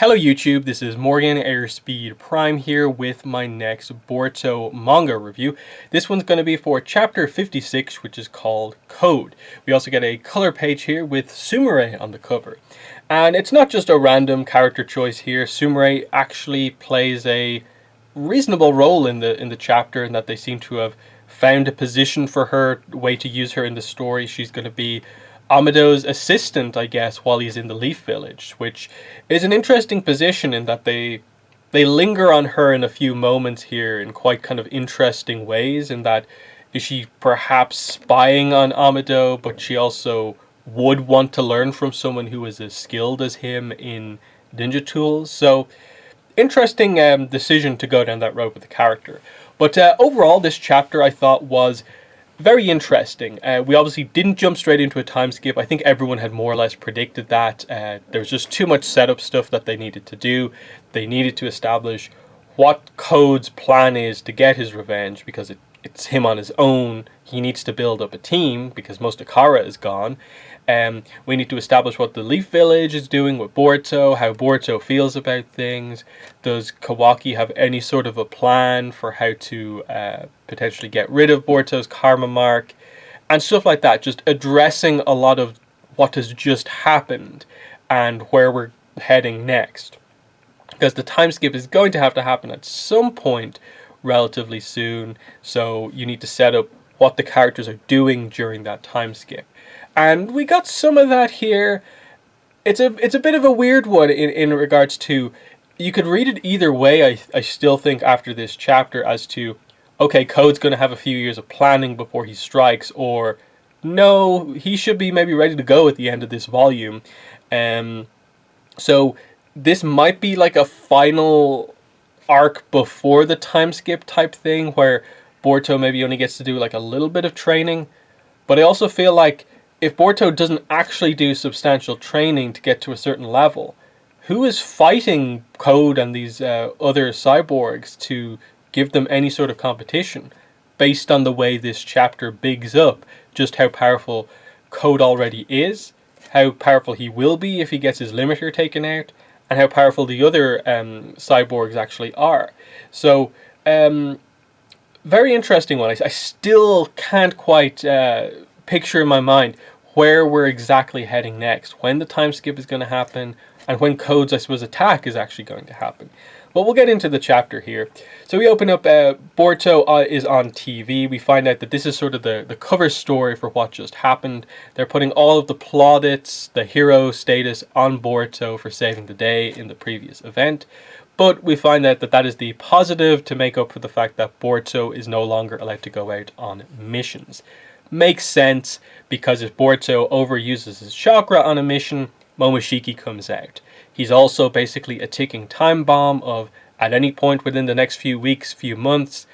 Hello YouTube, this is Morgan Airspeed Prime here with my next Boruto manga review. This one's going to be for chapter 56, which is called Code. We also get a color page here with Sumire on the cover. And it's not just a random character choice here. Sumire actually plays a reasonable role in the chapter, in that they seem to have found a position for her, a way to use her in the story. She's going to be Amado's assistant, I guess, while he's in the Leaf Village, which is an interesting position in that they linger on her in a few moments here in quite kind of interesting ways, in that is she perhaps spying on Amado, but she also would want to learn from someone who is as skilled as him in ninja tools. So interesting decision to go down that road with the character. But overall, this chapter I thought was very interesting. We obviously didn't jump straight into a time skip. I think everyone had more or less predicted that. There was just too much setup stuff that they needed to do. They needed to establish what Code's plan is to get his revenge, because it's him on his own. He needs to build up a team because most of Kara is gone. We need to establish what the Leaf Village is doing with Boruto, how Boruto feels about things. Does Kawaki have any sort of a plan for how to potentially get rid of Boruto's karma mark? And stuff like that, just addressing a lot of what has just happened and where we're heading next. Because the time skip is going to happen at some point relatively soon, so you need to set up what the characters are doing during that time skip. And we got some of that here. It's a bit of a weird one in regards to, you could read it either way, I still think, after this chapter, as to, okay, Code's going to have a few years of planning before he strikes, or no, he should be maybe ready to go at the end of this volume. So this might be like a final arc before the time skip type thing, where Boruto maybe only gets to do like a little bit of training. But I also feel like if Boruto doesn't actually do substantial training to get to a certain level, who is fighting Code and these other cyborgs to give them any sort of competition, based on the way this chapter bigs up just how powerful Code already is, how powerful he will be if he gets his limiter taken out, and how powerful the other cyborgs actually are. So, very interesting one. I still can't quite picture in my mind where we're exactly heading next, when the time skip is going to happen, and when Code's, I suppose, attack is actually going to happen. But we'll get into the chapter here. So we open up, Boruto is on TV. We find out that this is sort of the cover story for what just happened. They're putting all of the plaudits, the hero status, on Boruto for saving the day in the previous event. But we find out that that is the positive to make up for the fact that Boruto is no longer allowed to go out on missions. Makes sense, because if Boruto overuses his chakra on a mission, Momoshiki comes out. He's also basically a ticking time bomb of, at any point within the next few weeks, few months,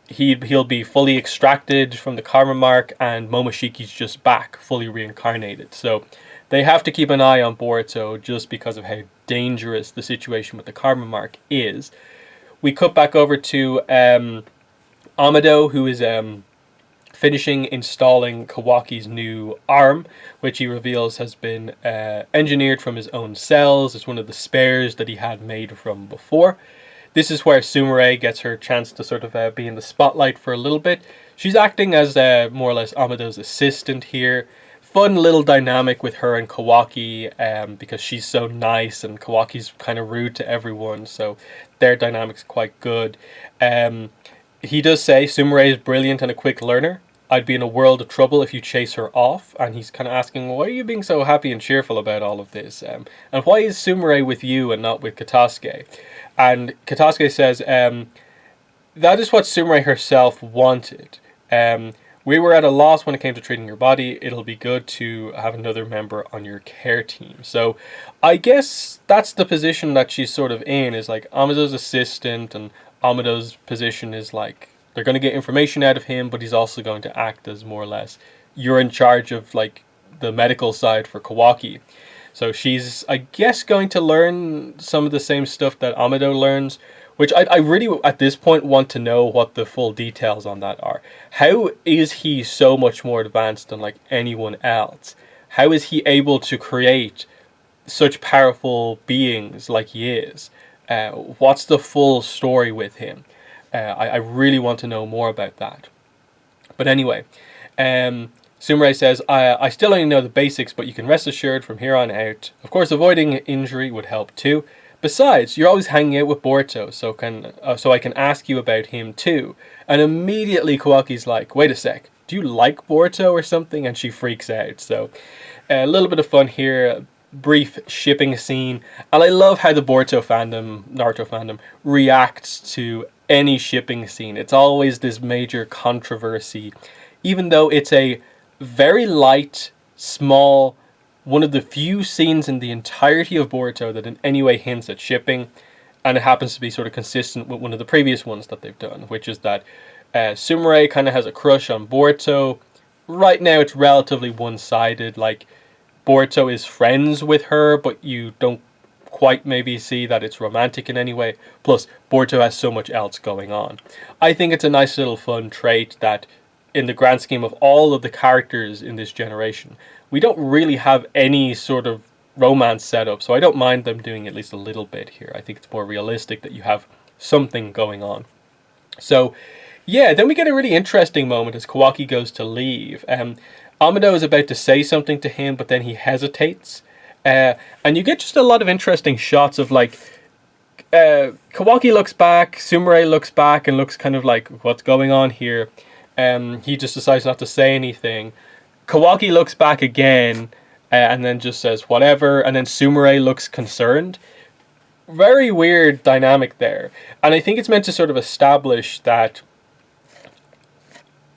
he'll be fully extracted from the karma mark, and Momoshiki's just back, fully reincarnated. So they have to keep an eye on Boruto just because of how dangerous the situation with the karma mark is. We cut back over to Amado, who is finishing installing Kawaki's new arm, which he reveals has been engineered from his own cells. It's one of the spares that he had made from before. This is where Sumire gets her chance to sort of be in the spotlight for a little bit. She's acting as more or less Amado's assistant here. Fun little dynamic with her and Kawaki, because she's so nice and Kawaki's kind of rude to everyone, so their dynamic's quite good. He does say Sumire is brilliant and a quick learner. I'd be in a world of trouble if you chase her off. And he's kind of asking, why are you being so happy and cheerful about all of this? And why is Sumire with you and not with Katasuke? And Katasuke says, that is what Sumire herself wanted. We were at a loss when it came to treating your body. It'll be good to have another member on your care team. So I guess that's the position that she's sort of in, is like Amado's assistant, and Amado's position is like, they're going to get information out of him, but he's also going to act as more or less, you're in charge of like the medical side for Kawaki. So she's, I guess, going to learn some of the same stuff that Amado learns, which I really, at this point, want to know what the full details on that are. How is he so much more advanced than like anyone else? How is he able to create such powerful beings like he is? What's the full story with him? I really want to know more about that. But anyway, Sumire says, I still only know the basics, but you can rest assured from here on out. Of course, avoiding injury would help too. Besides, you're always hanging out with Boruto, so I can ask you about him too. And immediately Kawaki's like, wait a sec, do you like Boruto or something? And she freaks out. So a little bit of fun here, brief shipping scene. And I love how the Boruto fandom, Naruto fandom, reacts to any shipping scene. It's always this major controversy, even though it's a very light, small, one of the few scenes in the entirety of Boruto that in any way hints at shipping, and it happens to be sort of consistent with one of the previous ones that they've done, which is that Sumire kind of has a crush on Boruto. Right now it's relatively one-sided, like Boruto is friends with her, but you don't quite maybe see that it's romantic in any way. Plus, Boruto has so much else going on. I think it's a nice little fun trait that, in the grand scheme of all of the characters in this generation, we don't really have any sort of romance set up, so I don't mind them doing at least a little bit here. I think it's more realistic that you have something going on. So, yeah, then we get a really interesting moment as Kawaki goes to leave. Amado is about to say something to him, but then he hesitates. And you get just a lot of interesting shots of, like, Kawaki looks back, Sumire looks back, and looks kind of like, what's going on here? He just decides not to say anything. Kawaki looks back again, and then just says whatever, and then Sumire looks concerned. Very weird dynamic there. And I think it's meant to sort of establish that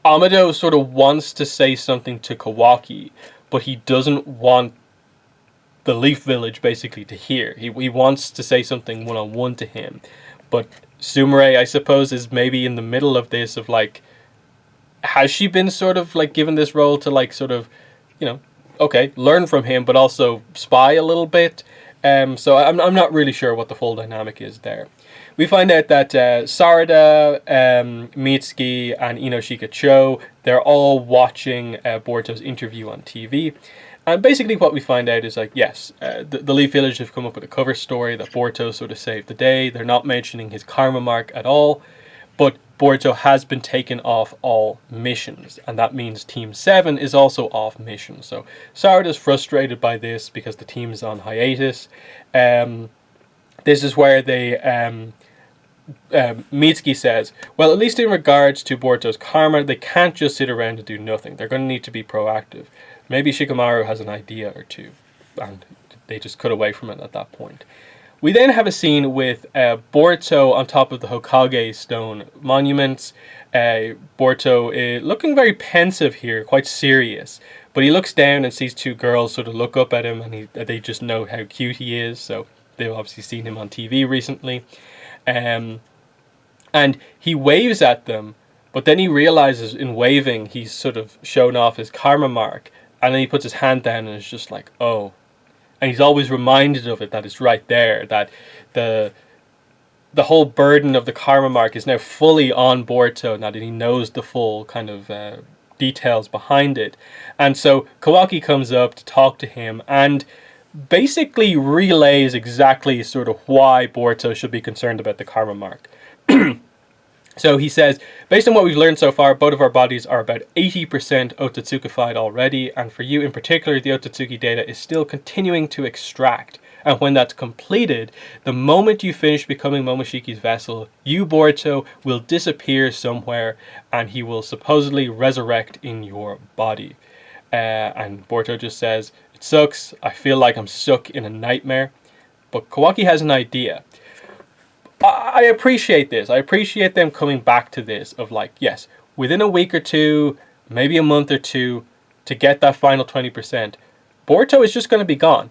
Amado sort of wants to say something to Kawaki, but he doesn't want the Leaf Village basically to hear. He wants to say something one-on-one to him. But Sumire, I suppose, is maybe in the middle of this of like, has she been sort of like given this role to like sort of, you know, okay, learn from him, but also spy a little bit? So I'm not really sure what the full dynamic is there. We find out that Sarada, Mitsuki, and Inoshika Cho, they're all watching Boruto's interview on TV. And basically what we find out is like, yes, the Leaf Village have come up with a cover story that Boruto sort of saved the day. They're not mentioning his karma mark at all. But Boruto has been taken off all missions, and that means Team 7 is also off mission. So Sarada's frustrated by this because the team is on hiatus. This is where they Mitsuki says, well, at least in regards to Boruto's karma, they can't just sit around and do nothing. They're going to need to be proactive. Maybe Shikamaru has an idea or two, and they just cut away from it at that point. We then have a scene with Boruto on top of the Hokage stone monuments. Boruto looking very pensive here, quite serious. But he looks down and sees two girls sort of look up at him, and they just know how cute he is. So they've obviously seen him on TV recently. And he waves at them, but then he realizes in waving he's sort of shown off his karma mark. And then he puts his hand down and is just like, oh. And he's always reminded of it, that it's right there, that the whole burden of the karma mark is now fully on Boruto, now that he knows the full kind of details behind it. And so Kawaki comes up to talk to him and basically relays exactly sort of why Boruto should be concerned about the karma mark. So he says, based on what we've learned so far, both of our bodies are about 80% Otsutsukified already, and for you in particular, the Otsutsuki data is still continuing to extract. And when that's completed, the moment you finish becoming Momoshiki's vessel, you, Boruto, will disappear somewhere, and he will supposedly resurrect in your body. And Boruto just says, it sucks, I feel like I'm stuck in a nightmare. But Kawaki has an idea. I appreciate this. I appreciate them coming back to this of like, yes, within a week or two, maybe a month or two, to get that final 20%, Boruto is just going to be gone.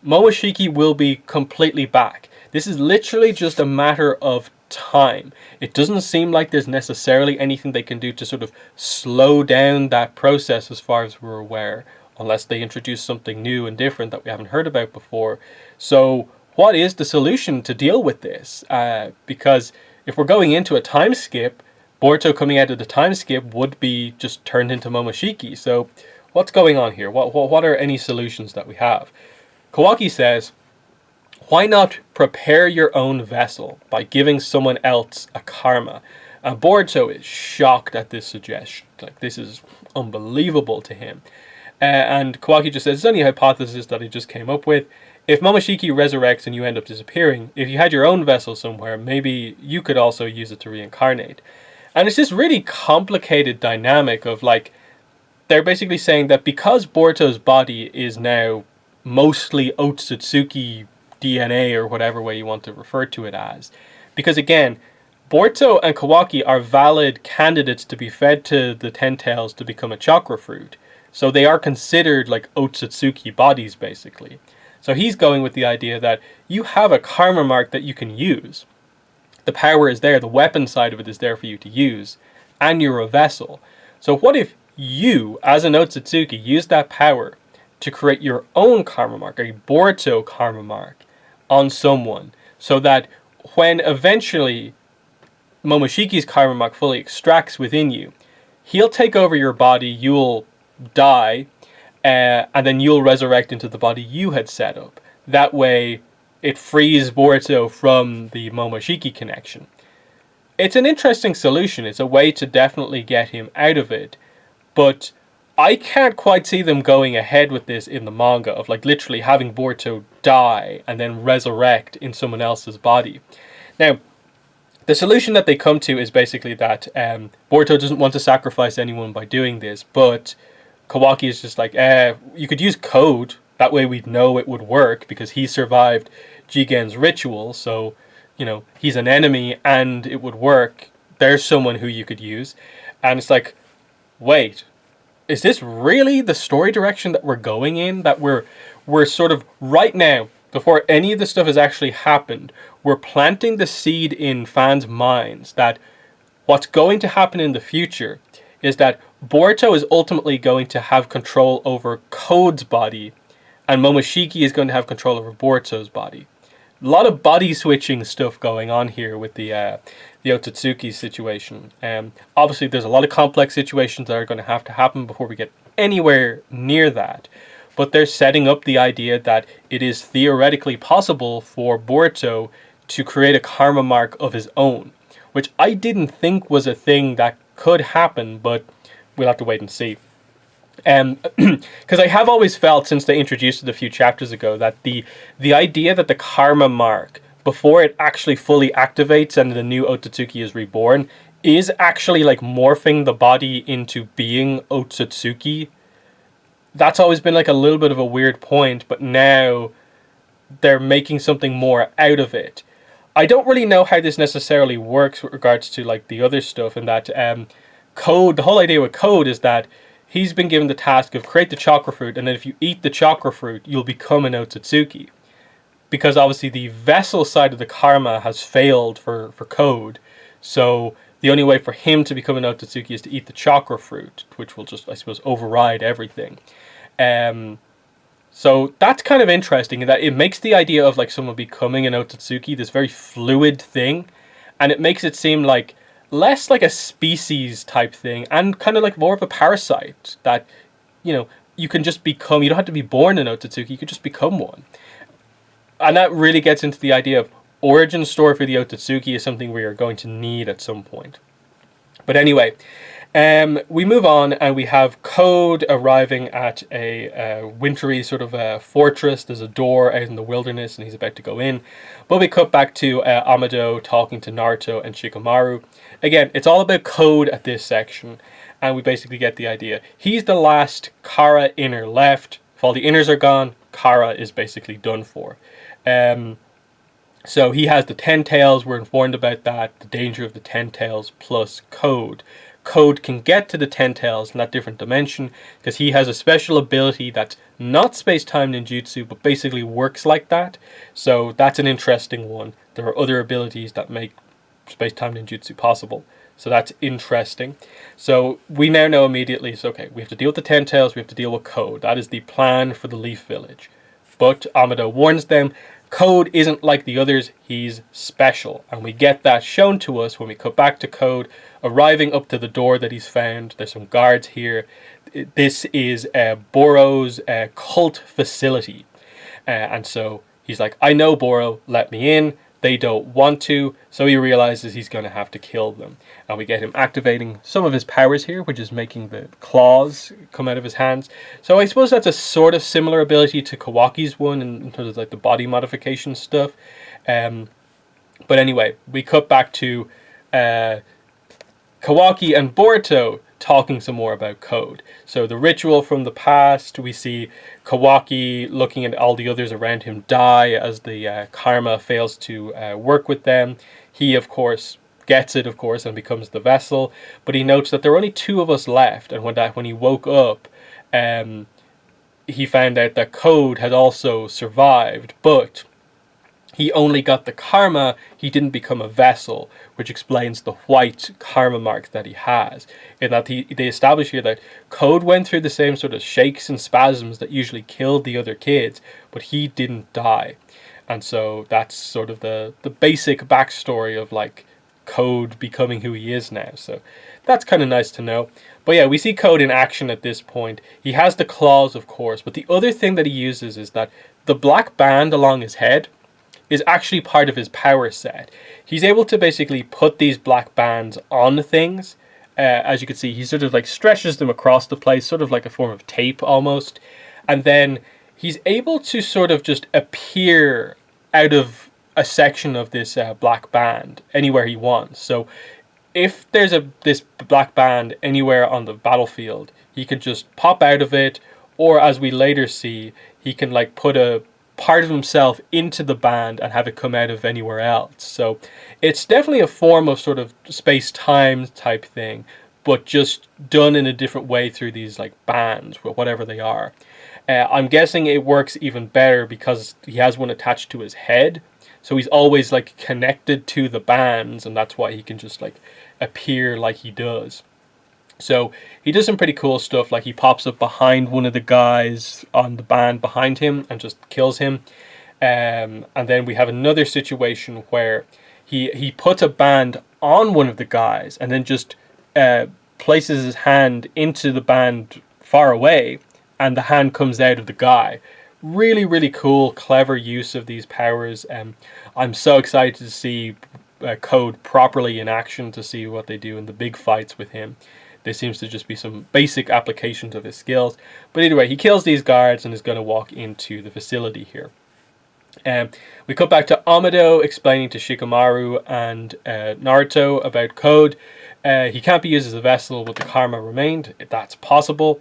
Momoshiki will be completely back. This is literally just a matter of time. It doesn't seem like there's necessarily anything they can do to sort of slow down that process as far as we're aware, unless they introduce something new and different that we haven't heard about before. So what is the solution to deal with this? Because if we're going into a time skip, Boruto coming out of the time skip would be just turned into Momoshiki. So what's going on here? What are any solutions that we have? Kawaki says, why not prepare your own vessel by giving someone else a karma? And Boruto is shocked at this suggestion. Like, this is unbelievable to him. And Kawaki just says, it's only a hypothesis that he just came up with. If Momoshiki resurrects and you end up disappearing, if you had your own vessel somewhere, maybe you could also use it to reincarnate. And it's this really complicated dynamic of, like, they're basically saying that because Boruto's body is now mostly Otsutsuki DNA, or whatever way you want to refer to it as, because again, Boruto and Kawaki are valid candidates to be fed to the Ten Tails to become a chakra fruit. So they are considered like Otsutsuki bodies, basically. So he's going with the idea that you have a karma mark that you can use. The power is there, the weapon side of it is there for you to use, and you're a vessel. So what if you, as an Otsutsuki, use that power to create your own karma mark, a Boruto karma mark, on someone, so that when eventually Momoshiki's karma mark fully extracts within you, he'll take over your body, you'll die, and then you'll resurrect into the body you had set up. That way, it frees Boruto from the Momoshiki connection. It's an interesting solution. It's a way to definitely get him out of it, but I can't quite see them going ahead with this in the manga, of like literally having Boruto die and then resurrect in someone else's body. Now, the solution that they come to is basically that Boruto doesn't want to sacrifice anyone by doing this, but Kawaki is just like, you could use code, that way we'd know it would work, because he survived Jigen's ritual, so, you know, he's an enemy and it would work. There's someone who you could use. And it's like, wait, is this really the story direction that we're going in? That we're sort of, right now, before any of this stuff has actually happened, we're planting the seed in fans' minds that what's going to happen in the future is that Boruto is ultimately going to have control over Code's body, and Momoshiki is going to have control over Boruto's body. A lot of body switching stuff going on here with the Otsutsuki situation. Obviously, there's a lot of complex situations that are going to happen before we get anywhere near that. But they're setting up the idea that it is theoretically possible for Boruto to create a karma mark of his own, which I didn't think was a thing that could happen, but we'll have to wait and see. Because I have always felt, since they introduced it a few chapters ago, that the idea that the karma mark, before it actually fully activates and the new Otsutsuki is reborn, is actually like morphing the body into being Otsutsuki. That's always been like a little bit of a weird point, but now they're making something more out of it. I don't really know how this necessarily works with regards to like the other stuff, and that Code, the whole idea with Code is that he's been given the task of create the chakra fruit, and then if you eat the chakra fruit, you'll become an Otsutsuki. Because obviously the vessel side of the karma has failed for Code, so the only way for him to become an Otsutsuki is to eat the chakra fruit, which will just, I suppose, override everything. So that's kind of interesting, in that it makes the idea of like someone becoming an Otsutsuki this very fluid thing, and it makes it seem like less like a species type thing and kind of like more of a parasite that, you know, you can just become. You don't have to be born an Otsutsuki, you could just become one. And that really gets into the idea of origin story for the Otsutsuki is something we are going to need at some point. But anyway, we move on, and we have Code arriving at a wintry sort of fortress. There's a door out in the wilderness, and he's about to go in. But we cut back to Amado talking to Naruto and Shikamaru. Again, it's all about Code at this section, and we basically get the idea. He's the last Kara inner left. If all the inners are gone, Kara is basically done for. So he has the Ten Tails. We're informed about that, the danger of the Ten Tails plus Code. Code can get to the Ten Tails in that different dimension because he has a special ability that's not space-time ninjutsu, but basically works like that. So that's an interesting one. There are other abilities that make space-time ninjutsu possible. So that's interesting. So we now know immediately, so okay, we have to deal with the Ten Tails, we have to deal with Code. That is the plan for the Leaf Village. But Amado warns them, Code isn't like the others, he's special. And we get that shown to us when we cut back to Code arriving up to the door that he's found. There's some guards here. This is Boro's cult facility. And so he's like, I know Boro, let me in. They don't want to, so he realizes he's going to have to kill them. And we get him activating some of his powers here, which is making the claws come out of his hands. So I suppose that's a sort of similar ability to Kawaki's one in terms of like the body modification stuff. But anyway, we cut back to Kawaki and Boruto talking some more about code. So the ritual from the past, we see Kawaki looking at all the others around him die as the karma fails to work with them. He, of course, gets it, of course, and becomes the vessel. But he notes that there are only 2 of us left. And when he woke up, he found out that code had also survived. But he only got the karma, he didn't become a vessel, which explains the white karma mark that he has. In that they establish here that Code went through the same sort of shakes and spasms that usually killed the other kids, but he didn't die. And so that's sort of the basic backstory of like Code becoming who he is now. So that's kind of nice to know. But yeah, we see Code in action at this point. He has the claws, of course, but the other thing that he uses is that the black band along his head is actually part of his power set. He's able to basically put these black bands on things. As you can see, he sort of like stretches them across the place, sort of like a form of tape almost. And then he's able to sort of just appear out of a section of this black band anywhere he wants. So if there's this black band anywhere on the battlefield, he can just pop out of it, or as we later see, he can like put a part of himself into the band and have it come out of anywhere else. So it's definitely a form of sort of space-time type thing, but just done in a different way through these like bands, whatever they are. I'm guessing it works even better because he has one attached to his head, so he's always like connected to the bands, and that's why he can just like appear like he does. So he does some pretty cool stuff, like he pops up behind one of the guys on the band behind him and just kills him. And then we have another situation where he puts a band on one of the guys and then just places his hand into the band far away, and the hand comes out of the guy. Really, really cool, clever use of these powers. I'm so excited to see Code properly in action, to see what they do in the big fights with him. There seems to just be some basic applications of his skills. But either way, he kills these guards and is going to walk into the facility here. We cut back to Amado explaining to Shikamaru and Naruto about Code. He can't be used as a vessel with the karma remained. That's possible.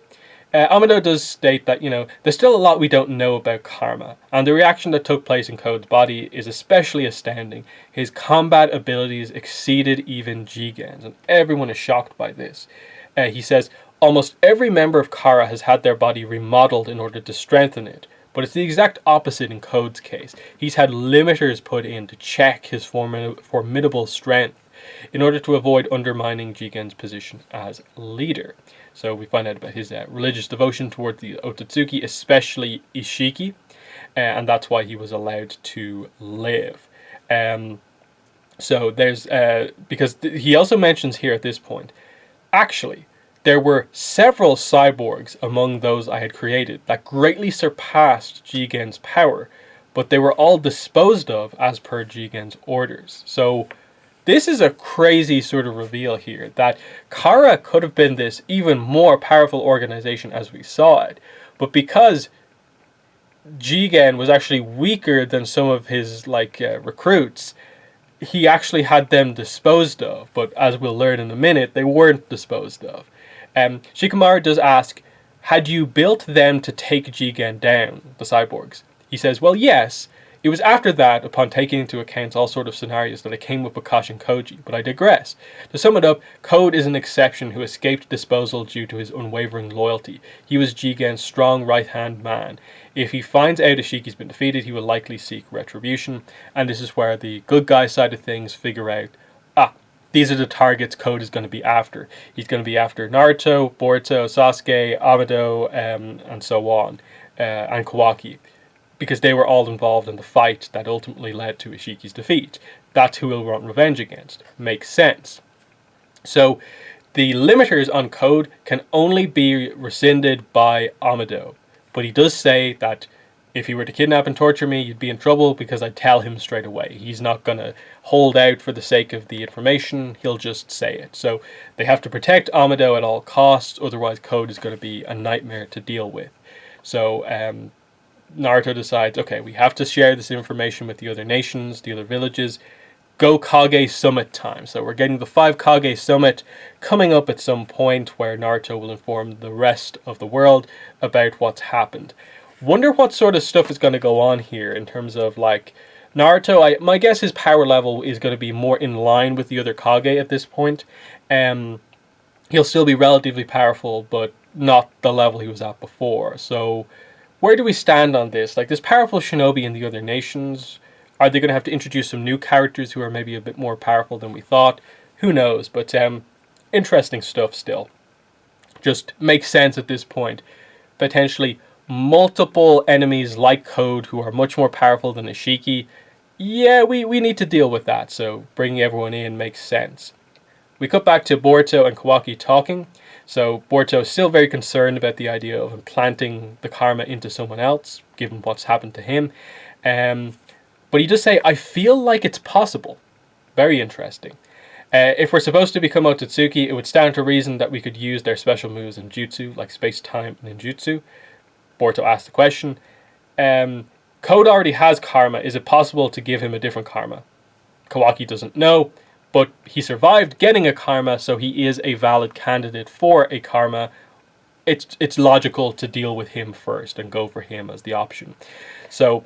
Amado does state that, there's still a lot we don't know about karma, and the reaction that took place in Code's body is especially astounding. His combat abilities exceeded even Jigen's, and everyone is shocked by this. He says, almost every member of Kara has had their body remodeled in order to strengthen it, but it's the exact opposite in Code's case. He's had limiters put in to check his formidable strength in order to avoid undermining Jigen's position as leader. So we find out about his religious devotion toward the Otsutsuki, especially Ishiki, and that's why he was allowed to live. So there's, because he also mentions here at this point, actually, there were several cyborgs among those I had created that greatly surpassed Jigen's power, but they were all disposed of as per Jigen's orders. So this is a crazy sort of reveal here, that Kara could have been this even more powerful organization as we saw it, but because Jigen was actually weaker than some of his recruits, he actually had them disposed of, but as we'll learn in a minute, they weren't disposed of. Shikamaru does ask, had you built them to take Jigen down, the cyborgs? He says, well, yes. It was after that, upon taking into account all sort of scenarios, that I came up with Kashin Koji, but I digress. To sum it up, Code is an exception who escaped disposal due to his unwavering loyalty. He was Jigen's strong right-hand man. If he finds out Ishiki's been defeated, he will likely seek retribution, and this is where the good guy side of things figure out, these are the targets Code is going to be after. He's going to be after Naruto, Boruto, Sasuke, Amado, and so on, and Kawaki, because they were all involved in the fight that ultimately led to Ishiki's defeat. That's who he'll want revenge against. Makes sense. So the limiters on Code can only be rescinded by Amado, but he does say that If he were to kidnap and torture me, you'd be in trouble because I'd tell him straight away. He's not going to hold out for the sake of the information, he'll just say it. So they have to protect Amado at all costs, otherwise Code is going to be a nightmare to deal with. So Naruto decides, okay, we have to share this information with the other nations, the other villages. Go Kage Summit time. So we're getting the 5 Kage Summit coming up at some point where Naruto will inform the rest of the world about what's happened. Wonder what sort of stuff is going to go on here in terms of like Naruto. My guess his power level is going to be more in line with the other Kage at this point. He'll still be relatively powerful, but not the level he was at before. So where do we stand on this? Like this powerful shinobi in the other nations, are they going to have to introduce some new characters who are maybe a bit more powerful than we thought? Who knows? But interesting stuff still. Just makes sense at this point. Potentially multiple enemies like Code who are much more powerful than Ishiki. Yeah, we need to deal with that, so bringing everyone in makes sense. We cut back to Boruto and Kawaki talking. So Boruto is still very concerned about the idea of implanting the karma into someone else, given what's happened to him. But he does say, I feel like it's possible. Very interesting. If we're supposed to become Otsutsuki, it would stand to reason that we could use their special moves in jutsu, like space-time ninjutsu. Boruto asked the question. Code already has karma. Is it possible to give him a different karma? Kawaki doesn't know, but he survived getting a karma, so he is a valid candidate for a karma. It's logical to deal with him first and go for him as the option. So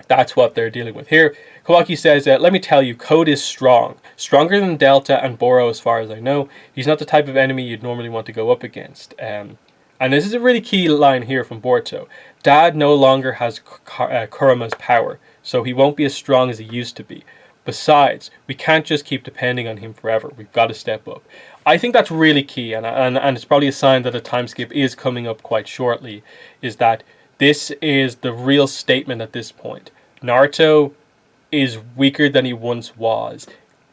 that's what they're dealing with here. Kawaki says, let me tell you, Code is strong. Stronger than Delta and Boro as far as I know. He's not the type of enemy you'd normally want to go up against. And this is a really key line here from Boruto. Dad no longer has Kurama's power, so he won't be as strong as he used to be. Besides, we can't just keep depending on him forever. We've got to step up. I think that's really key, and it's probably a sign that a time skip is coming up quite shortly, is that this is the real statement at this point. Naruto is weaker than he once was.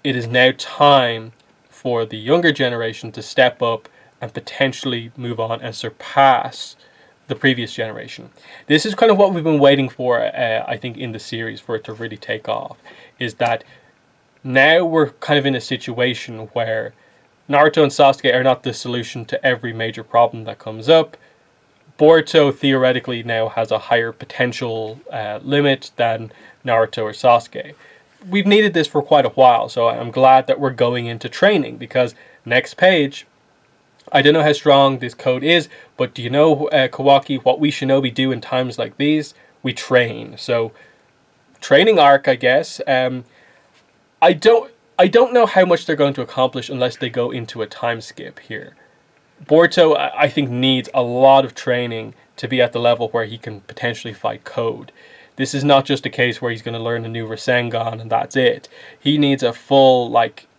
It is now time for the younger generation to step up and potentially move on and surpass the previous generation. This is kind of what we've been waiting for, I think, in the series for it to really take off, is that now we're kind of in a situation where Naruto and Sasuke are not the solution to every major problem that comes up. Boruto theoretically now has a higher potential limit than Naruto or Sasuke. We've needed this for quite a while, so I'm glad that we're going into training, because next page, I don't know how strong this Code is, but do you know, Kawaki, what we shinobi do in times like these? We train. So, training arc, I guess. I don't know how much they're going to accomplish unless they go into a time skip here. Boruto, I think, needs a lot of training to be at the level where he can potentially fight Code. This is not just a case where he's going to learn a new Rasengan and that's it. He needs a full,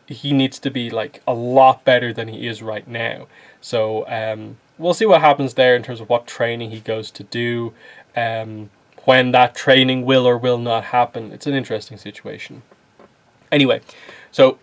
he needs to be a lot better than he is right now. So we'll see what happens there in terms of what training he goes to do, when that training will or will not happen. It's an interesting situation. Anyway, so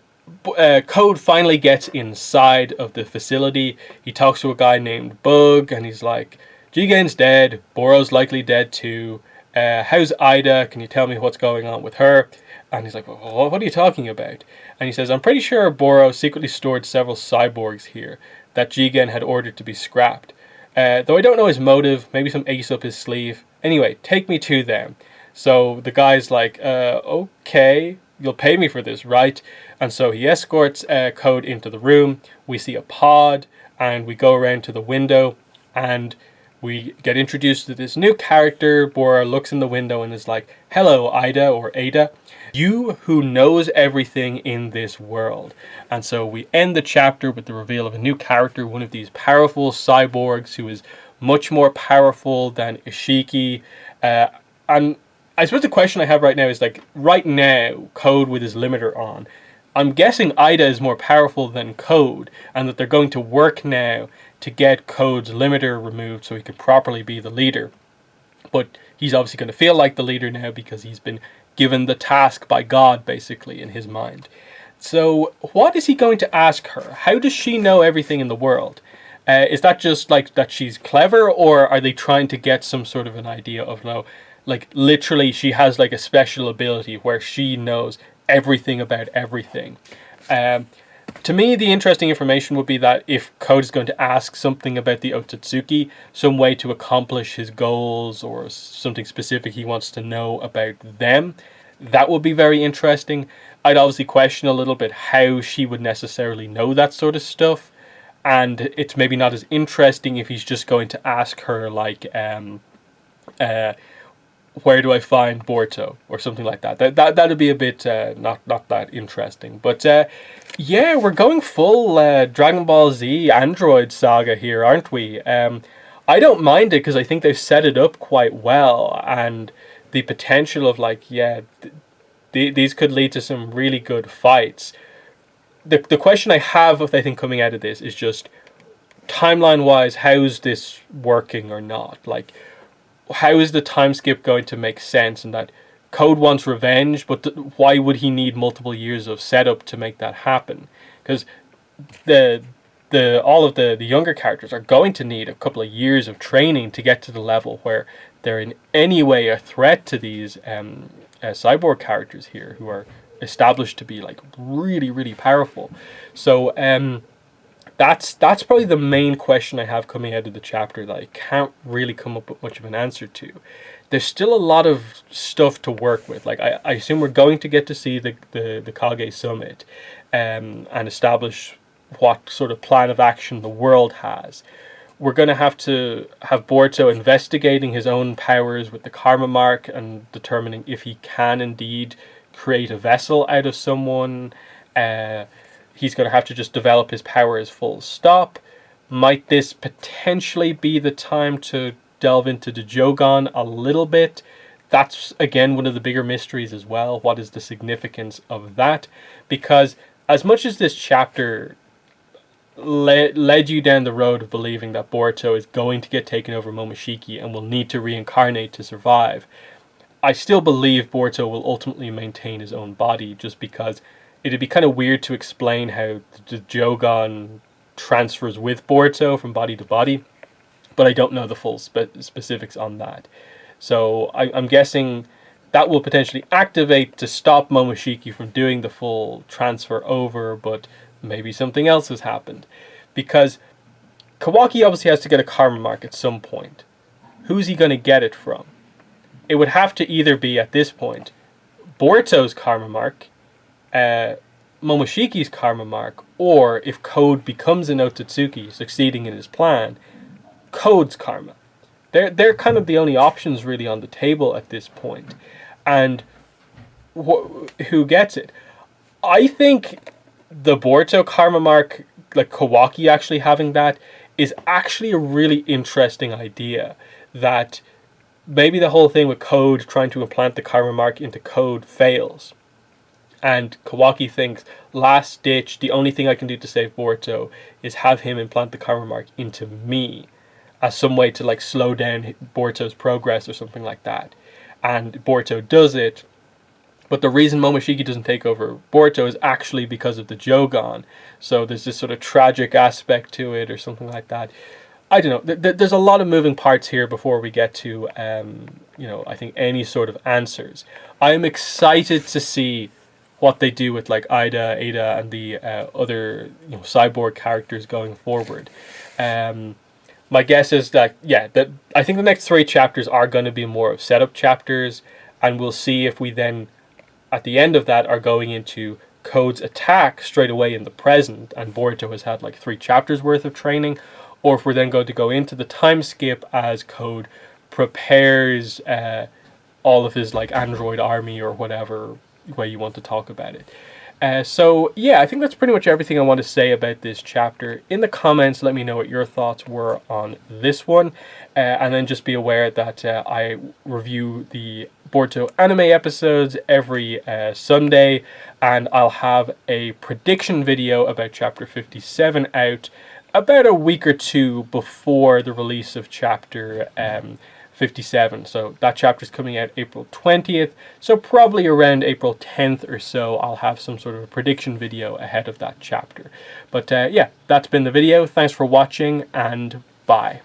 Code finally gets inside of the facility. He talks to a guy named Bug, and he's like, Jigen's dead, Boro's likely dead too. How's Ida? Can you tell me what's going on with her? And he's like, well, what are you talking about? And he says, I'm pretty sure Boro secretly stored several cyborgs here that Jigen had ordered to be scrapped. Though I don't know his motive, maybe some ace up his sleeve. Anyway, take me to them. So the guy's like, okay, you'll pay me for this, right? And so he escorts Code into the room. We see a pod, and we go around to the window, and we get introduced to this new character. Bora looks in the window and is like, hello, Ida, or Ada. You who knows everything in this world. And so we end the chapter with the reveal of a new character, one of these powerful cyborgs who is much more powerful than Ishiki. And I suppose the question I have right now is, right now, Code with his limiter on, I'm guessing Ida is more powerful than Code, and that they're going to work now to get Code's limiter removed so he can properly be the leader. But he's obviously going to feel like the leader now because he's been given the task by God, basically, in his mind. So what is he going to ask her? How does she know everything in the world? Is that just that she's clever, or are they trying to get some sort of an idea of, Like, literally, she has like a special ability where she knows everything about everything. To me, the interesting information would be that if Code is going to ask something about the Otsutsuki, some way to accomplish his goals or something specific he wants to know about them, that would be very interesting. I'd obviously question a little bit how she would necessarily know that sort of stuff, and it's maybe not as interesting if he's just going to ask her like, where do I find Boruto or something like that. That'd be a bit not that interesting. But yeah, we're going full Dragon Ball Z Android saga here, aren't we? I don't mind it because I think they've set it up quite well, and the potential of like, yeah, these could lead to some really good fights. The question I have, I think, coming out of this is just timeline wise, how's this working or not? Like, how is the time skip going to make sense? And that Code wants revenge, but why would he need multiple years of setup to make that happen? Because all of the younger characters are going to need a couple of years of training to get to the level where they're in any way a threat to these cyborg characters here, who are established to be like really, really powerful. So that's probably the main question I have coming out of the chapter that I can't really come up with much of an answer to. There's still a lot of stuff to work with. Like, I assume we're going to get to see the Kage summit and establish what sort of plan of action the world has. We're going to have Boruto investigating his own powers with the karma mark and determining if he can indeed create a vessel out of someone. He's going to have to just develop his powers full stop. Might this potentially be the time to delve into the Jogan a little bit? That's, again, one of the bigger mysteries as well. What is the significance of that? Because as much as this chapter led you down the road of believing that Boruto is going to get taken over Momoshiki and will need to reincarnate to survive, I still believe Boruto will ultimately maintain his own body, just because it'd be kind of weird to explain how the Jogan transfers with Boruto from body to body, but I don't know the full specifics on that. So I'm guessing that will potentially activate to stop Momoshiki from doing the full transfer over, but maybe something else has happened. Because Kawaki obviously has to get a karma mark at some point. Who's he going to get it from? It would have to either be, at this point, Boruto's karma mark, Momoshiki's karma mark, or if Code becomes an Otsutsuki, succeeding in his plan, Code's karma. They're kind of the only options really on the table at this point. And who gets it? I think the Boruto karma mark, like Kawaki actually having that, is actually a really interesting idea. That maybe the whole thing with Code trying to implant the karma mark into Code fails. And Kawaki thinks, last ditch, the only thing I can do to save Boruto is have him implant the karma mark into me, as some way to like slow down Boruto's progress or something like that. And Boruto does it, but the reason Momoshiki doesn't take over Boruto is actually because of the Jogan. So there's this sort of tragic aspect to it or something like that. I don't know. There's a lot of moving parts here before we get to, I think any sort of answers. I'm excited to see what they do with like Ada, and the other cyborg characters going forward. My guess is that I think the next 3 chapters are going to be more of setup chapters, and we'll see if we then at the end of that are going into Code's attack straight away in the present, and Boruto has had like 3 chapters worth of training, or if we're then going to go into the time skip as Code prepares all of his like android army or whatever way you want to talk about it. So yeah, I think that's pretty much everything I want to say about this chapter. In the comments, let me know what your thoughts were on this one, and then just be aware that I review the Boruto anime episodes every Sunday, and I'll have a prediction video about chapter 57 out about a week or 2 before the release of chapter 57. So that chapter is coming out April 20th. So probably around April 10th or so, I'll have some sort of a prediction video ahead of that chapter. But yeah, that's been the video. Thanks for watching, and bye.